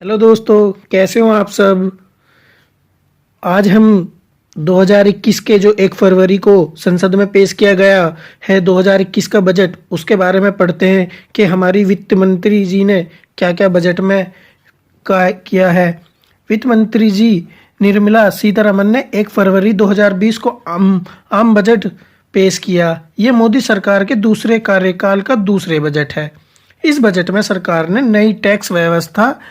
Hello दोस्तों, कैसे हो आप सब। आज हम 2021 के जो 1 फरवरी को संसद में पेश किया गया है 2021 का बजट, उसके बारे में पढ़ते हैं कि हमारी वित्त मंत्री जी ने क्या क्या बजट में किया है। वित्त मंत्री जी निर्मला सीतारमन ने 1 फरवरी 2020 को आम बजट पेश किया। ये मोदी सरकार के दूसरे कार्यकाल का दूसरे बजट है। इस बजट में सरकार ने नई टैक्स व्यवस्था,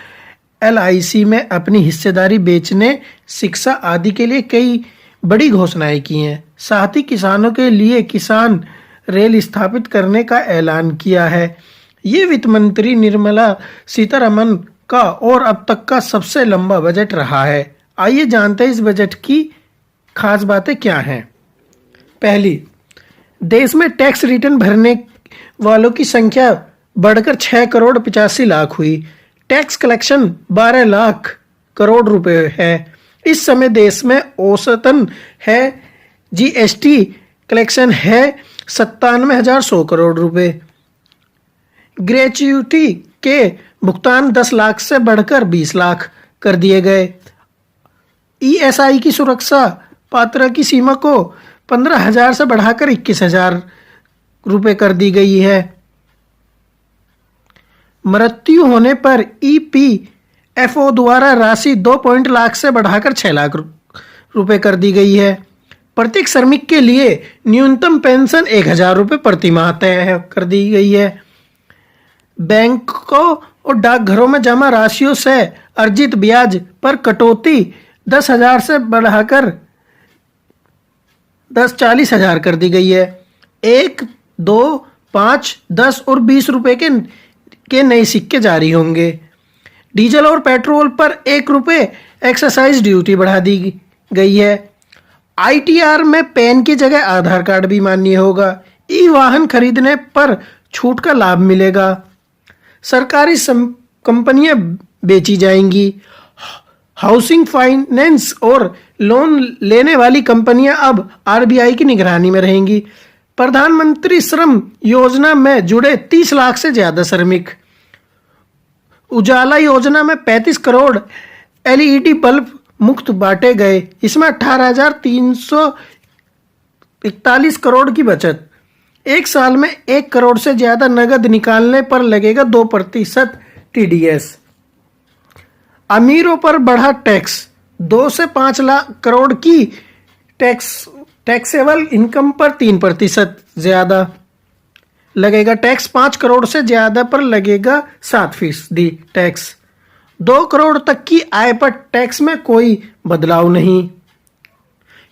एलआईसी में अपनी हिस्सेदारी बेचने, शिक्षा आदि के लिए कई बड़ी घोषणाएं की हैं। साथ ही किसानों के लिए किसान रेल स्थापित करने का ऐलान किया है। ये वित्त मंत्री निर्मला सीतारमन का और अब तक का सबसे लंबा बजट रहा है। आइए जानते हैं इस बजट की खास बातें क्या हैं। पहली, देश में टैक्स रिटर्न भरने वालों की संख्या बढ़कर 6 करोड़ 85 लाख हुई। टैक्स कलेक्शन 12 लाख करोड़ रुपए है। इस समय देश में औसतन है जीएसटी कलेक्शन है 97,100 करोड़ रुपए। ग्रेच्युटी के भुगतान 10 लाख से बढ़कर 20 लाख कर दिए गए। ईएसआई की सुरक्षा पात्र की सीमा को 15,000 से बढ़ाकर 21,000 रुपए कर दी गई है। मृत्यु होने पर ईपीएफओ द्वारा राशि 2 लाख से बढ़ाकर 6 लाख रुपए कर दी गई है। प्रत्येक श्रमिक के लिए न्यूनतम पेंशन 1,000 रुपए प्रति माह तय कर दी गई है। बैंकों और डाकघरों में जमा राशियों से अर्जित ब्याज पर कटौती 10,000 से बढ़ाकर 40,000 कर दी गई है। 1, 2, 5, 10 और 20 रुपए के नए सिक्के जारी होंगे। डीजल और पेट्रोल पर 1 रुपए एक्साइज ड्यूटी बढ़ा दी गई है। आईटीआर में पैन की जगह आधार कार्ड भी मान्य होगा। ई वाहन खरीदने पर छूट का लाभ मिलेगा। सरकारी कंपनियां बेची जाएंगी। हाउसिंग फाइनेंस और लोन लेने वाली कंपनियां अब आरबीआई की निगरानी में रहेंगी। प्रधानमंत्री श्रम योजना में जुड़े 30 लाख से ज्यादा श्रमिक। उजाला योजना में 35 करोड़ एलईडी बल्ब मुफ्त बांटे गए। इसमें 18,341 करोड़ की बचत। एक साल में 1 करोड़ से ज्यादा नगद निकालने पर लगेगा 2% टीडीएस। अमीरों पर बढ़ा टैक्स। 2 से 5 लाख करोड़ की टैक्सेबल इनकम पर 3% ज्यादा लगेगा टैक्स। 5 करोड़ से ज्यादा पर लगेगा 7% टैक्स। 2 करोड़ तक की आय पर टैक्स में कोई बदलाव नहीं।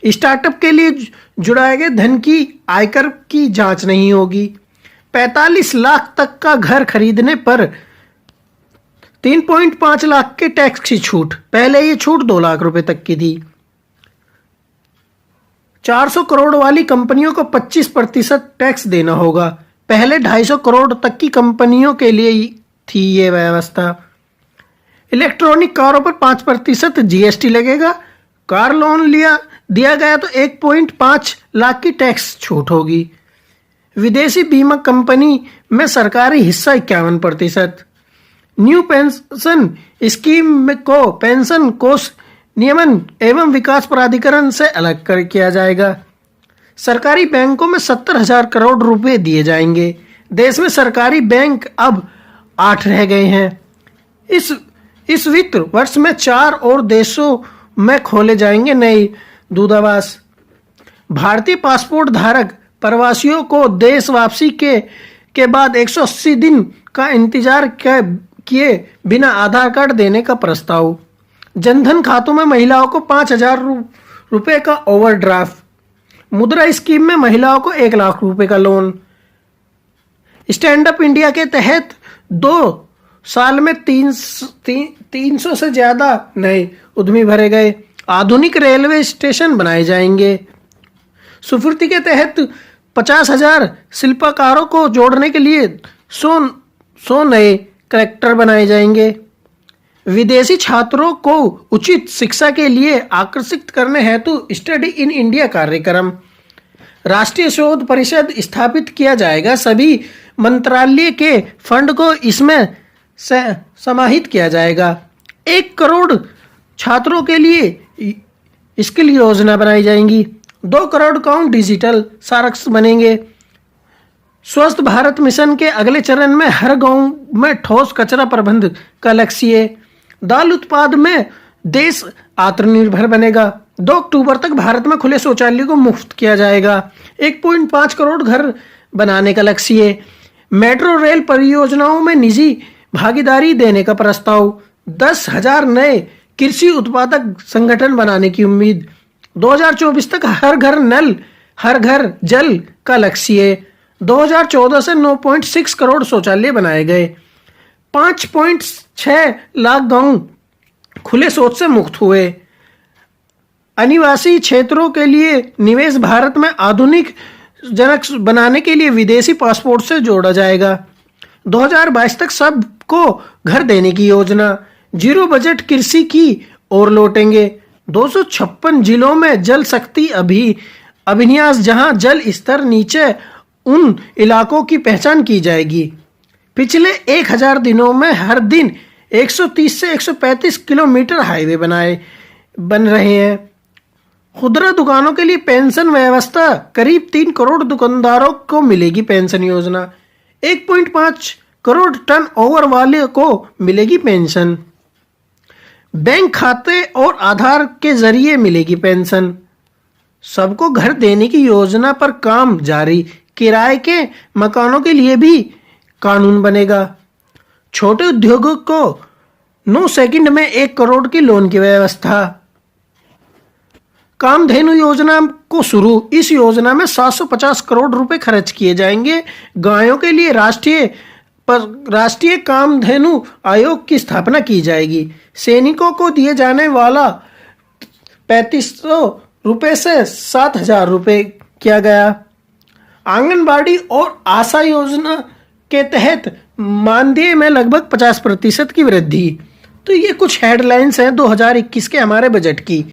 स्टार्टअप के लिए जुड़ाए गए धन की आयकर की जांच नहीं होगी। 45 लाख तक का घर खरीदने पर 3.5 लाख के टैक्स की छूट। पहले ये छूट 2 लाख रुपए तक की थी। 400 करोड़ वाली कंपनियों को 25% टैक्स देना होगा। पहले 250 करोड़ तक की कंपनियों के लिए थी ये व्यवस्था। इलेक्ट्रॉनिक कारों पर 5% जीएसटी लगेगा। कार लोन दिया गया तो 1.5 लाख की टैक्स छूट होगी। विदेशी बीमा कंपनी में सरकारी हिस्सा 51%। न्यू पेंशन स्कीम को पेंशन कोष नियमन एवं विकास प्राधिकरण से अलग कर किया जाएगा। सरकारी बैंकों में 70,000 करोड़ रुपए दिए जाएंगे। देश में सरकारी बैंक अब 8 रह गए हैं। इस वित्त वर्ष में 4 और देशों में खोले जाएंगे नए दूतावास। भारतीय पासपोर्ट धारक प्रवासियों को देश वापसी के बाद 180 दिन का इंतजार किए बिना आधार कार्ड देने का प्रस्ताव। जनधन खातों में महिलाओं को 5,000 रुपए का ओवरड्राफ्ट। मुद्रा स्कीम में महिलाओं को 1 लाख रुपए का लोन। स्टैंड अप इंडिया के तहत 2 साल में 300 से ज्यादा नए उद्यमी भरे गए। आधुनिक रेलवे स्टेशन बनाए जाएंगे। सुफर्ती के तहत 50,000 शिल्पकारों को जोड़ने के लिए 100 नए कलेक्टर बनाए जाएंगे। विदेशी छात्रों को उचित शिक्षा के लिए आकर्षित करने हेतु स्टडी इन इंडिया कार्यक्रम। राष्ट्रीय शोध परिषद स्थापित किया जाएगा। सभी मंत्रालय के फंड को इसमें समाहित किया जाएगा। 1 करोड़ छात्रों के लिए स्किल योजना बनाई जाएंगी। 2 करोड़ गांव डिजिटल साक्षर बनेंगे। स्वस्थ भारत मिशन के अगले चरण में हर गांव में ठोस कचरा प्रबंधन का लक्ष्य है। दाल उत्पाद में देश आत्मनिर्भर बनेगा। 2 अक्टूबर तक भारत में खुले शौचालय को मुफ्त किया जाएगा। 1.5 करोड़ घर बनाने का लक्ष्य है। मेट्रो रेल परियोजनाओं में निजी भागीदारी देने का प्रस्ताव। 10,000 नए कृषि उत्पादक संगठन बनाने की उम्मीद। 2024 तक हर घर नल हर घर जल का लक्ष्य है। 2014 से 9.6 करोड़ शौचालय बनाए गए। 5.6 लाख गांव खुले शौच से मुक्त हुए। आदिवासी क्षेत्रों के लिए निवेश भारत में आधुनिक जनक बनाने के लिए विदेशी पासपोर्ट से जोड़ा जाएगा। 2022 तक सबको घर देने की योजना। जीरो बजट कृषि की ओर लौटेंगे। 256 जिलों में जल शक्ति अभियान जहां जल स्तर नीचे उन इलाकों की पहचान की जाएगी। पिछले 1000 दिनों में हर दिन 130 से 135 किलोमीटर हाईवे बन रहे हैं। खुदरा दुकानों के लिए पेंशन व्यवस्था। करीब 3 करोड़ दुकानदारों को मिलेगी पेंशन योजना। 1.5 करोड़ टर्न ओवर वाले को मिलेगी पेंशन। बैंक खाते और आधार के जरिए मिलेगी पेंशन। सबको घर देने की योजना पर काम जारी। किराए के मकानों के लिए भी कानून बनेगा। छोटे उद्योगों को 9 सेकंड में 1 करोड़ की लोन की व्यवस्था। कामधेनु योजना को शुरू। इस योजना में 750 करोड़ रुपए खर्च किए जाएंगे। गायों के लिए राष्ट्रीय कामधेनु आयोग की स्थापना की जाएगी। सैनिकों को दिए जाने वाला 3500 रुपए से 7,000 रुपए किया गया। आंगनबाड़ी और आशा योजना के तहत मानदेय में लगभग 50% की वृद्धि। तो ये कुछ हेडलाइंस हैं 2021 के हमारे बजट की।